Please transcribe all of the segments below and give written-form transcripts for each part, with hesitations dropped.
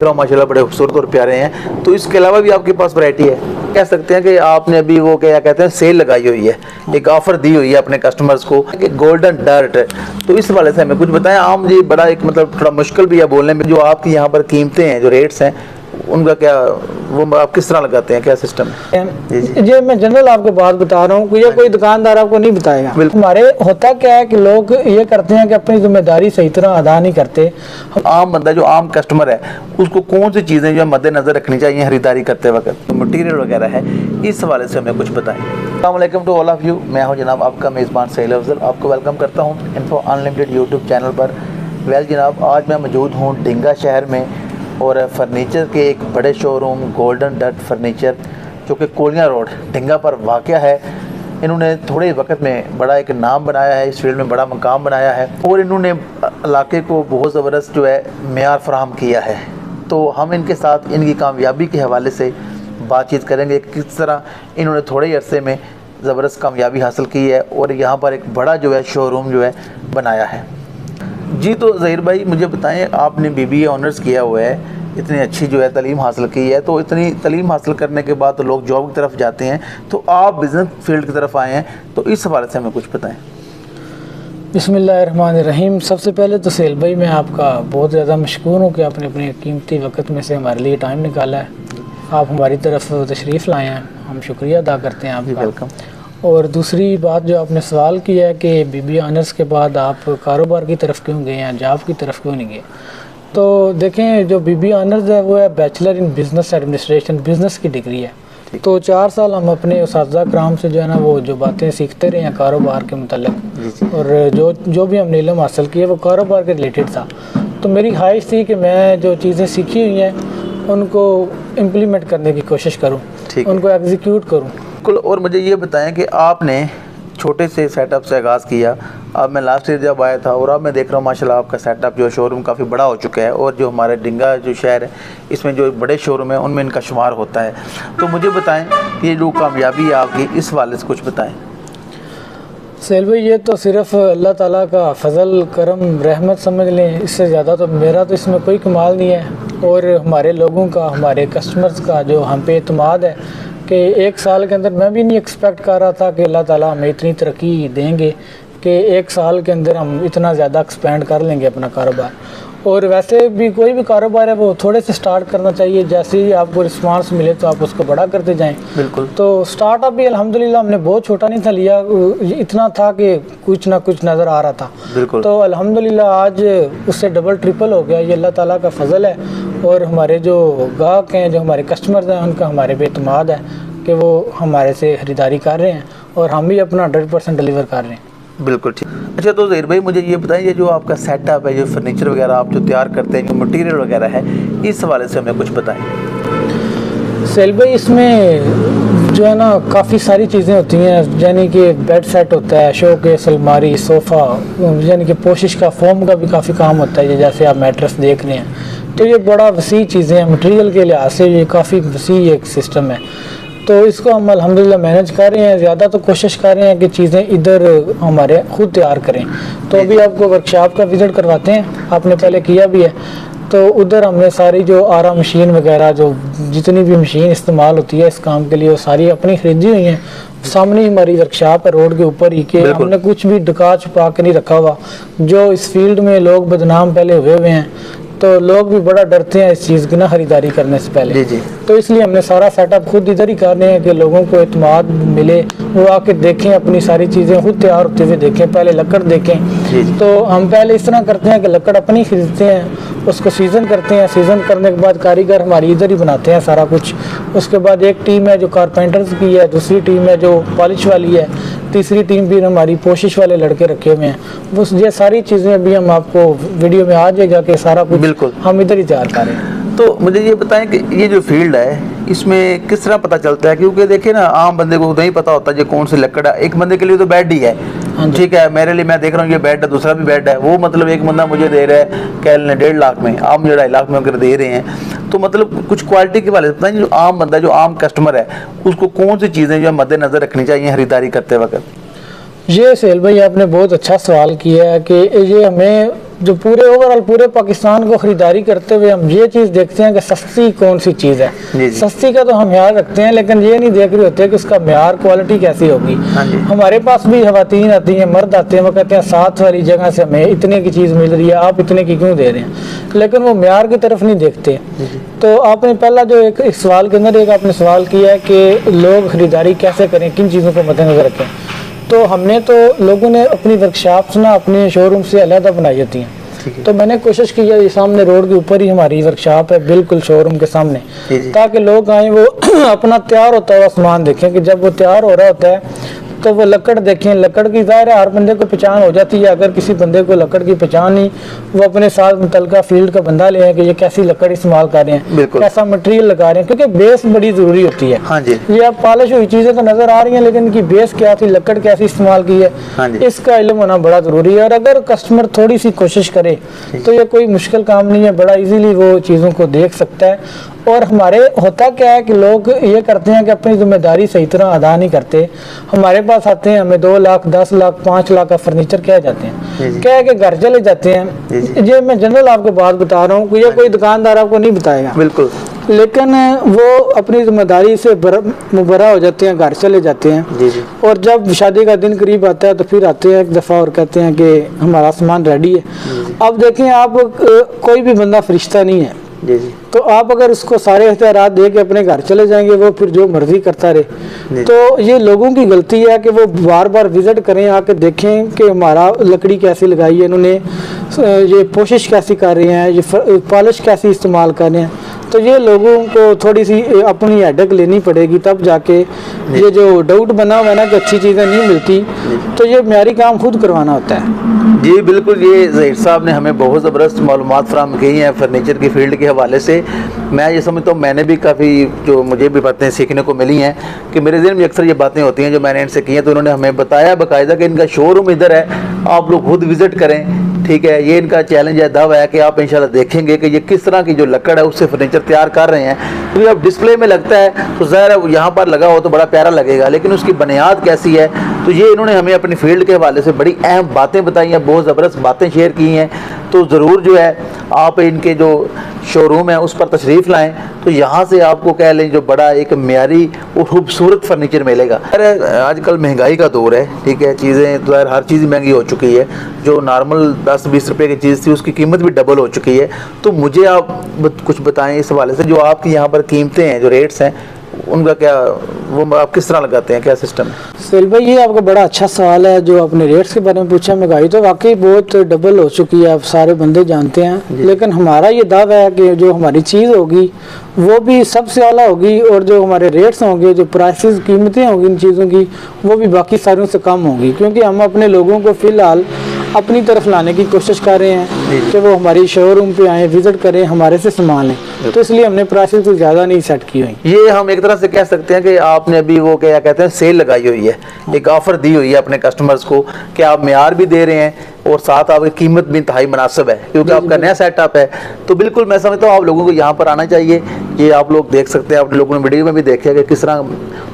माशाल्लाह बड़े खूबसूरत और प्यारे हैं। तो इसके अलावा भी आपके पास वैरायटी है, कह सकते हैं कि आपने अभी वो क्या कहते हैं सेल लगाई हुई है, एक ऑफर दी हुई है अपने कस्टमर्स को कि गोल्डन डर्ट। तो इस वाले से हमें कुछ बताएं। आम जी बड़ा एक मतलब थोड़ा मुश्किल भी है बोलने में, जो आपकी यहाँ पर कीमतें हैं, जो रेट्स हैं, उनका क्या वो आप किस तरह लगाते हैं, क्या सिस्टम है? ये मैं जनरल आपको बात बता रहा हूँ, ये कोई दुकानदार आपको नहीं बताएगा। हमारे होता क्या है कि लोग ये करते हैं कि अपनी जिम्मेदारी सही तरह अदा नहीं करते। आम बंदा जो आम कस्टमर है उसको कौन सी चीज़ें जो मद्देनजर रखनी चाहिए खरीदारी करते वक्त, मटेरियल वगैरह है, इस हवाले से हमें कुछ बताएं। अस्सलाम वालेकुम टू ऑल ऑफ यू। मैं हूं जनाब आपका मेज़बान सहील अफजल, आपको वेलकम करता हूं इन्फो अनलिमिटेड यूट्यूब चैनल पर। वेल जनाब, आज मैं मौजूद हूं डिंगा शहर में और फर्नीचर के एक बड़े शोरूम गोल्डन डर्ट फर्नीचर जो कि कोलियां रोड डिंगा पर वाक़या है। इन्होंने थोड़े वक्त में बड़ा एक नाम बनाया है, इस फील्ड में बड़ा मकाम बनाया है और इन्होंने इलाके को बहुत ज़बरदस्त जो है मेयार फराहम किया है। तो हम इनके साथ इनकी कामयाबी के हवाले से बातचीत करेंगे, किस तरह इन्होंने थोड़े अरसे में ज़बरदस्त कामयाबी हासिल की है और यहाँ पर एक बड़ा जो है शोरूम जो है बनाया है। जी तो ज़हीर भाई मुझे बताएं, आपने BBA ऑनर्स किया हुआ है, इतनी अच्छी जो है तालीम हासिल की है, तो इतनी तालीम हासिल करने के बाद तो लोग जॉब की तरफ जाते हैं, तो आप बिज़नेस फील्ड की तरफ आए हैं, तो इस हवाले से हमें कुछ बताएं। बिस्मिल्लाहिर्रहमानिर्रहीम। सबसे पहले तो सहील भाई मैं आपका बहुत ज़्यादा मशकूर हूँ कि आपने अपने कीमती वक्त में से हमारे लिए टाइम निकाला है, आप हमारी तरफ तशरीफ़ लाए हैं, हम शुक्रिया अदा करते हैं आपका। वेलकम। और दूसरी बात जो आपने सवाल किया है कि BBA ऑनर्स के बाद आप कारोबार की तरफ क्यों गए हैं, जॉब की तरफ क्यों नहीं गए, तो देखें जो BBA ऑनर्स है वो है bachelor in business administration, business की डिग्री है। तो 4 साल हम अपने उस्ताज़ा कराम से जो है ना वो जो बातें सीखते रहे हैं कारोबार के मुतल्लिक़, और जो भी हमने इल्म हासिल किया वो कारोबार के रिलेटेड था। तो मेरी ख्वाहिश थी कि मैं जो चीज़ें सीखी हुई हैं उनको इम्प्लीमेंट करने की कोशिश करूँ, उनको एग्जीक्यूट करूँ। और मुझे ये बताएं कि आपने छोटे से सेटअप से आगाज़ किया, अब मैं लास्ट ईयर जब आया था और अब मैं देख रहा हूँ माशाल्लाह आपका सेटअप जो शोरूम काफ़ी बड़ा हो चुका है, और जो हमारे डिंगा जो शहर है इसमें जो बड़े शोरूम है उनमें इनका शुमार होता है। तो मुझे बताएं कि ये जो कामयाबी है आपकी, इस वाले से कुछ बताएं। सहील भाई ये तो सिर्फ़ अल्लाह ताला का फ़ज़ल करम रहमत समझ लें, इससे ज़्यादा तो मेरा तो इसमें कोई कमाल नहीं है। और हमारे लोगों का, हमारे कस्टमर्स का जो हम पे एतमाद है कि 1 साल के अंदर मैं भी नहीं एक्सपेक्ट कर रहा था कि अल्लाह ताला हमें इतनी तरक्की देंगे कि 1 साल के अंदर हम इतना ज़्यादा एक्सपेंड कर लेंगे अपना कारोबार। और वैसे भी कोई भी कारोबार है वो थोड़े से स्टार्ट करना चाहिए, जैसे ही आपको रिस्पांस मिले तो आप उसको बड़ा करते जाएं। बिल्कुल। तो स्टार्टअप भी अल्हम्दुलिल्लाह हमने बहुत छोटा नहीं था लिया, इतना था कि कुछ ना कुछ नज़र आ रहा था। बिल्कुल। तो अल्हम्दुलिल्लाह आज उससे डबल ट्रिपल हो गया, ये अल्लाह ताला का फ़ज़ल है। और हमारे जो गाहक हैं, जो हमारे कस्टमर्स हैं, उनका हमारे पे एतमाद है कि वो हमारे से ख़रीदारी कर रहे हैं और हम भी अपना 100% डिलीवर कर रहे हैं। बिल्कुल ठीक। अच्छा तो ज़हीर भाई मुझे ये बताएं, ये जो आपका सेटअप है, जो फर्नीचर वगैरह आप जो तैयार करते हैं, जो मटेरियल वगैरह है, इस हवाले से हमें कुछ बताएं। सहील भाई इसमें जो है ना काफ़ी सारी चीज़ें होती हैं, यानी कि बेड सेट होता है, शोकेस, अलमारी, सोफ़ा, यानी कि पोशिश का फोम का भी काफ़ी काम होता है, जैसे आप मैट्रेस देख रहे हैं। तो ये बड़ा वसी चीज़ें हैं, मटेरियल के लिहाज से ये काफ़ी वसी एक सिस्टम है। तो इसको हम अल्हम्दुलिल्लाह मैनेज कर रहे हैं, ज़्यादा तो कोशिश कर रहे हैं कि चीज़ें इधर हमारे खुद तैयार करें। तो अभी आपको वर्कशॉप का विज़िट करवाते हैं, आपने पहले किया भी है। तो उधर हमने सारी जो आरा मशीन वगैरह, जो जितनी भी मशीन इस्तेमाल होती है इस काम के लिए, वो सारी अपनी ख़रीदी हुई हैं। सामने ही हमारी वर्कशॉप है रोड के ऊपर ही, के हमने कुछ भी डुका छुपा के नहीं रखा हुआ। जो इस फील्ड में लोग बदनाम पहले हुए हुए हैं, तो लोग भी बड़ा डरते हैं इस चीज़ की ना ख़रीदारी करने से पहले। जी। तो इसलिए हमने सारा सेटअप खुद इधर ही कर रहे हैं कि लोगों को एतमाद मिले, वो आके देखें, अपनी सारी चीज़ें खुद तैयार होते हुए देखें, पहले लकड़ देखें। तो हम पहले इस तरह करते हैं कि लकड़ अपनी खरीदते हैं, उसको सीज़न करते हैं, सीज़न करने के बाद कारीगर हमारी इधर ही बनाते हैं सारा कुछ। उसके बाद एक टीम है जो कारपेंटर्स की है, दूसरी टीम है जो पॉलिश वाली है, तीसरी टीम भी हमारी पोशिश वाले लड़के रखे हुए हैं। वो ये सारी चीज़ें अभी हम आपको वीडियो में आ जाएगा कि सारा कुछ बिल्कुल हम इधर ही तैयार कर रहे हैं। तो मुझे ये बताएं कि ये जो फील्ड है इसमें किस तरह पता चलता है, क्योंकि देखिए ना आम बंदे को नहीं पता होता जो कौन सी लकड़ है। एक बंदे के लिए तो बेड ही है, ठीक है, मेरे लिए मैं देख रहा हूँ ये बेड है, दूसरा भी बेड है, वो मतलब एक बंदा मुझे दे रहा है कैल ने 1.5 लाख में, आप मुझे 2.5 लाख में अगर दे रहे हैं। तो मतलब कुछ क्वालिटी के वाले बताएं, जो आम बंदा, जो आम कस्टमर है, उसको कौन सी चीज़ें जो मद्देनज़र रखनी चाहिए खरीदारी करते वक्त। ये सहील भाई आपने बहुत अच्छा सवाल किया है कि ये हमें जो पूरे ओवरऑल पूरे पाकिस्तान को खरीदारी करते हुए हम ये चीज़ देखते हैं कि सस्ती कौन सी चीज़ है। जी, जी। सस्ती का तो हम ख्याल रखते हैं, लेकिन ये नहीं देख रहे होते कि उसका म्यार क्वालिटी कैसी होगी। हाँ जी। हमारे पास भी खवातीन आती हैं, मर्द आते हैं, वो कहते हैं 7 वाली जगह से हमें इतने की चीज़ मिल रही है, आप इतने की क्यों दे रहे हैं, लेकिन वो म्यार की तरफ नहीं देखते। तो आपने पहला जो एक सवाल के अंदर एक आपने सवाल किया है कि लोग खरीदारी कैसे करें, किन चीज़ों को मद्देनजर रखें। तो हमने तो लोगों ने अपनी वर्कशॉप्स ना अपने शोरूम से अलग बनाई होती हैं। तो मैंने कोशिश की है, ये सामने रोड के ऊपर ही हमारी वर्कशॉप है, बिल्कुल शोरूम के सामने, ताकि लोग आए वो अपना तैयार होता हुआ सामान देखें कि जब वो तैयार हो रहा होता है तो वो लकड़ देखें। लकड़ की ज़ाहिर है हर बंदे को पहचान हो जाती है। अगर किसी बंदे को लकड़ की पहचान नहीं, वो अपने साथ मुतलका फील्ड का बंदा ले आए कि ये कैसी लकड़ इस्तेमाल कर रहे हैं, कैसा मटेरियल लगा रहे हैं, क्योंकि बेस बड़ी ज़रूरी होती है। हाँ जी। ये अब पॉलिश हुई चीज़ें तो नज़र आ रही हैं, लेकिन इनकी बेस क्या थी, लकड़ कैसी इस्तेमाल की है, हाँ जी। इसका इल्म होना बड़ा ज़रूरी है। और अगर कस्टमर थोड़ी सी कोशिश करे तो ये कोई मुश्किल काम नहीं है, बड़ा इजीली वो चीज़ों को देख सकता है। और हमारे होता क्या है कि लोग ये करते हैं कि अपनी जिम्मेदारी सही तरह अदा नहीं करते। हमारे पास आते हैं, हमें 2 लाख 10 लाख 5 लाख का फर्नीचर कह जाते हैं, कह के घर चले जाते हैं। ये मैं जनरल आपको बात बता रहा हूँ, ये कोई दुकानदार आपको नहीं बताएगा, बिल्कुल। लेकिन वो अपनी जिम्मेदारी से मुबर्रा हो जाते हैं, घर चले जाते हैं। जी जी। और जब शादी का दिन करीब आता है तो फिर आते हैं एक दफ़ा और कहते हैं कि हमारा सामान रेडी है। अब देखें आप, कोई भी बंदा फरिश्ता नहीं है। जी जी। तो आप अगर उसको सारे एहतियात दे के अपने घर चले जाएंगे, वो फिर जो मर्जी करता रहे। तो ये लोगों की गलती है कि वो बार बार विजिट करें, आके देखें कि हमारा लकड़ी कैसी लगाई है इन्होंने, ये पोशिश कैसी कर रहे हैं, ये पॉलिश कैसी इस्तेमाल कर रहे हैं। तो ये लोगों को थोड़ी सी अपनी हेडेक लेनी पड़ेगी, तब जाके ये जो डाउट बना हुआ है ना कि अच्छी चीज़ें नहीं मिलती, तो ये म्यारी काम खुद करवाना होता है। जी बिल्कुल, ये ज़हीर साहब ने हमें बहुत ज़बरदस्त मालूमात फराहम की हैं फर्नीचर की फील्ड के हवाले से। मैं ये समझता हूँ, मैंने भी काफ़ी जो मुझे भी बातें सीखने को मिली हैं कि मेरे ज़हन में अक्सर ये बातें होती हैं जो मैंने इनसे की हैं, तो उन्होंने हमें बताया बाकायदा कि इनका शोरूम इधर है, आप लोग खुद विज़िट करें। ठीक है, ये इनका चैलेंज है, दावा है कि आप इंशाल्लाह देखेंगे कि ये किस तरह की जो लकड़ है उससे फर्नीचर तैयार कर रहे हैं। तो अब डिस्प्ले में लगता है तो ज़ाहिर है यहाँ पर लगा हो तो बड़ा प्यारा लगेगा, लेकिन उसकी बुनियाद कैसी है, तो ये इन्होंने हमें अपनी फील्ड के हवाले से बड़ी अहम बातें बताई हैं, बहुत ज़बरदस्त बातें शेयर की हैं। तो ज़रूर जो है आप इनके जो शोरूम है उस पर तशरीफ़ लाएँ, तो यहाँ से आपको कह लें जो बड़ा एक म्यारी और खूबसूरत फर्नीचर मिलेगा। अरे आजकल महंगाई का दौर है, ठीक है, चीज़ें तो हर चीज़ महंगी हो चुकी है। जो नॉर्मल 10-20 रुपए की चीज़ थी उसकी कीमत भी डबल हो चुकी है। तो मुझे आप कुछ बताएं इस हवाले से, जो आपकी यहाँ पर कीमतें हैं, जो रेट्स हैं, उनका क्या, वो आप किस तरह लगाते हैं, क्या सिस्टम है? सेल भाई, ये आपका बड़ा अच्छा सवाल है जो आपने रेट्स के बारे में पूछा। महंगाई तो वाकई बहुत डबल हो चुकी है, आप सारे बंदे जानते हैं, लेकिन हमारा ये दावा है कि जो हमारी चीज़ होगी वो भी सबसे आला होगी, और जो हमारे रेट्स होंगे, जो प्राइसेस कीमतें होंगी इन चीज़ों की, वो भी बाकी सारों से कम होंगी, क्योंकि हम अपने लोगों को फ़िलहाल अपनी तरफ लाने की कोशिश कर रहे हैं कि वो हमारी शोरूम पे आए, विजिट करें, हमारे से सामान लें। तो इसलिए हमने प्राइसेस को ज़्यादा नहीं सेट की हुई। ये हम एक तरह से कह सकते हैं कि आपने अभी वो क्या कहते हैं सेल लगाई हुई है, एक ऑफर दी हुई है अपने कस्टमर्स को कि आप म्यार भी दे रहे हैं और साथ आपकी कीमत भी इंतहाई मुनासिब है, क्योंकि आपका नया सेटअप है। तो बिल्कुल मैं समझता हूँ आप लोगों को यहाँ पर आना चाहिए। ये आप लोग देख सकते हैं, आप लोगों ने वीडियो में भी देखा कि किस तरह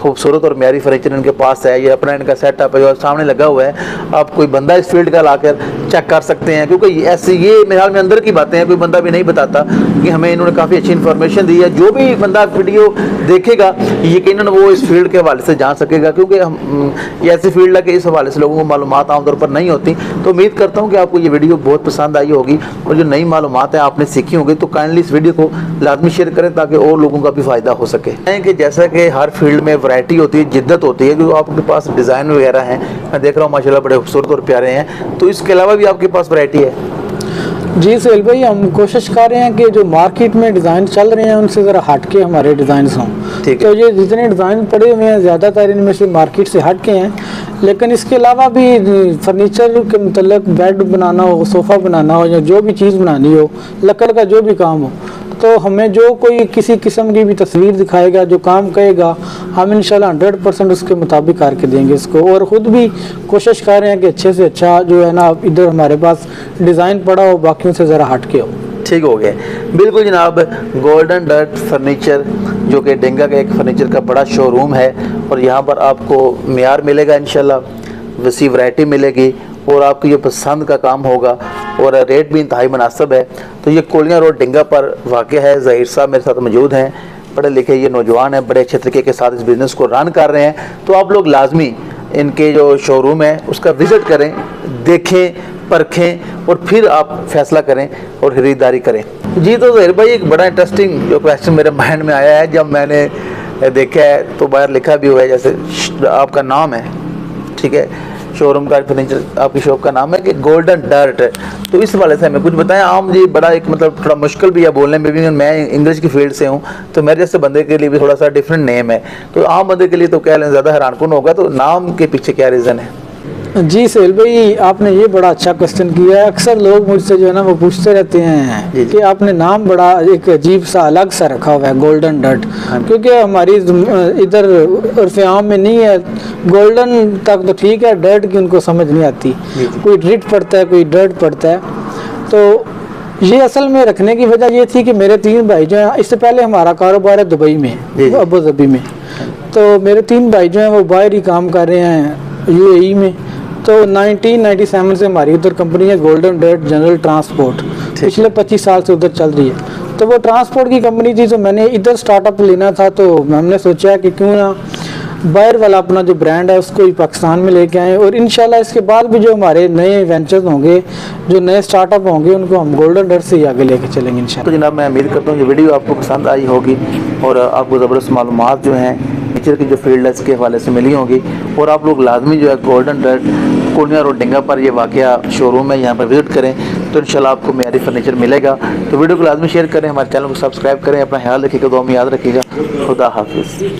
खूबसूरत और म्यारी फर्नीचर इनके पास है। ये अपना इनका सेटअप है जो सामने लगा हुआ है, आप कोई बंदा इस फील्ड का लाकर चेक कर सकते हैं, क्योंकि ऐसे ये मेरे ख्याल में अंदर की बातें हैं, कोई बंदा भी नहीं बताता कि हमें इन्होंने काफ़ी अच्छी इन्फॉर्मेशन दी है। जो भी बंदा वीडियो देखेगा यकीनन वो इस फील्ड के हवाले से जान सकेगा, क्योंकि हम ये ऐसी फील्ड है कि इस हवाले से लोगों को मालूमात आमतौर पर नहीं होती। तो उम्मीद करता हूँ कि आपको ये वीडियो बहुत पसंद आई होगी, और जो नई मालूमात है आपने सीखी होगी, तो काइंडली इस वीडियो को लाजमी शेयर करें ताकि और लोगों का भी फ़ायदा हो सके। कि जैसा कि हर फील्ड में वैरायटी होती है, जिद्दत होती है, जो आपके पास डिज़ाइन वगैरह हैं, मैं देख रहा हूँ माशाल्लाह बड़े खूबसूरत और प्यारे हैं, तो इसके अलावा भी आपके पास वैरायटी है? जी सेल भाई, हम कोशिश कर रहे हैं कि जो मार्केट में डिज़ाइन चल रहे हैं उनसे ज़रा हट के हमारे डिज़ाइन हों। तो ये जितने डिज़ाइन पड़े हुए हैं ज़्यादातर इनमें से मार्केट से हट के हैं, लेकिन इसके अलावा भी फर्नीचर के मतलब बेड बनाना हो, सोफ़ा बनाना हो, या जो भी चीज़ बनानी हो, लकड़ का जो भी काम हो, तो हमें जो कोई किसी किस्म की भी तस्वीर दिखाएगा, जो काम कहेगा, हम इंशाल्लाह 100% उसके मुताबिक करके देंगे इसको। और ख़ुद भी कोशिश कर रहे हैं कि अच्छे से अच्छा जो है ना इधर हमारे पास डिज़ाइन पड़ा हो, बाकियों से ज़रा हट के हो। ठीक हो गया, बिल्कुल जनाब। गोल्डन डर्ट फर्नीचर जो कि डेंगा का एक फ़र्नीचर का बड़ा शोरूम है, और यहाँ पर आपको म्यार मिलेगा इंशाल्लाह, वसी वैरायटी मिलेगी, और आपकी जो पसंद का काम होगा और रेट भी इंतहाई मुनासिब है। तो ये कोलियाँ रोड डिंगा पर वाक़ है। ज़हीर साहब मेरे साथ मौजूद हैं, पढ़े लिखे ये नौजवान हैं, बड़े अच्छे तरीके के साथ इस बिज़नेस को रन कर रहे हैं। तो आप लोग लाजमी इनके जो शोरूम है उसका विज़िट करें, देखें, परखें और फिर आप फैसला करें और ख़रीदारी करें। जी तो ज़हीर भाई, एक बड़ा इंटरेस्टिंग जो क्वेश्चन मेरे माइंड में आया है जब मैंने देखा है, तो बाहर लिखा भी हुआ है, जैसे आपका नाम है, ठीक है, शोरूम का फर्नीचर आपकी शॉप का नाम है कि गोल्डन डर्ट। तो इस वाले से हमें कुछ बताएं। आम जी बड़ा एक मतलब थोड़ा मुश्किल भी है बोलने में भी, मैं इंग्लिश की फील्ड से हूँ तो मेरे जैसे बंदे के लिए भी थोड़ा सा डिफरेंट नेम है, तो आम बंदे के लिए तो कह लें ज़्यादा हैरानकुन होगा। तो नाम के पीछे क्या रीज़न है? जी सोहेल भाई, आपने ये बड़ा अच्छा क्वेश्चन किया है। अक्सर लोग मुझसे जो है ना वो पूछते रहते हैं कि आपने नाम बड़ा एक अजीब सा अलग सा रखा हुआ है गोल्डन डर्ट, क्योंकि हमारी इधर उर्फ़ आम में नहीं है। गोल्डन तक तो ठीक है, डर्ट की उनको समझ नहीं आती, कोई ड्रिट पड़ता है, कोई डर्ट पड़ता है। तो ये असल में रखने की वजह ये थी कि मेरे 3 भाई जो हैं, इससे पहले हमारा कारोबार है दुबई में, अबू धाबी में, तो मेरे 3 भाई जो हैं वो बाहर ही काम कर रहे हैं UAE में। तो 1997 से हमारी उधर कंपनी है गोल्डन डर्ट जनरल ट्रांसपोर्ट, पिछले 25 साल से उधर चल रही है। तो वो ट्रांसपोर्ट की कंपनी थी, तो मैंने इधर स्टार्टअप लेना था, तो हमने सोचा कि क्यों ना बाहर वाला अपना जो ब्रांड है उसको ही पाकिस्तान में लेके आए, और इंशाल्लाह इसके बाद भी जो हमारे नए वेंचर्स होंगे, जो नए स्टार्टअप होंगे, उनको हम गोल्डन डर्ट से ही आगे लेके चलेंगे इंशाल्लाह। तो जनाब मैं उम्मीद करता हूँ ये वीडियो आपको पसंद आई होगी और आपको ज़बरदस्त मालूमात जो हैं फर्नीचर की जो फील्ड है इसके हवाले से मिली होगी, और आप लोग लाजमी जो है गोल्डन डर्ट कोलियाँ रोड डिंगा पर ये वाक़या शोरूम है, यहाँ पर विज़िट करें तो इंशाल्लाह आपको मेयारी फर्नीचर मिलेगा। तो वीडियो को लाजमी शेयर करें, हमारे चैनल को सब्सक्राइब करें, अपना ख्याल रखिएगा, दुआ में याद रखिएगा। खुदा हाफिज़।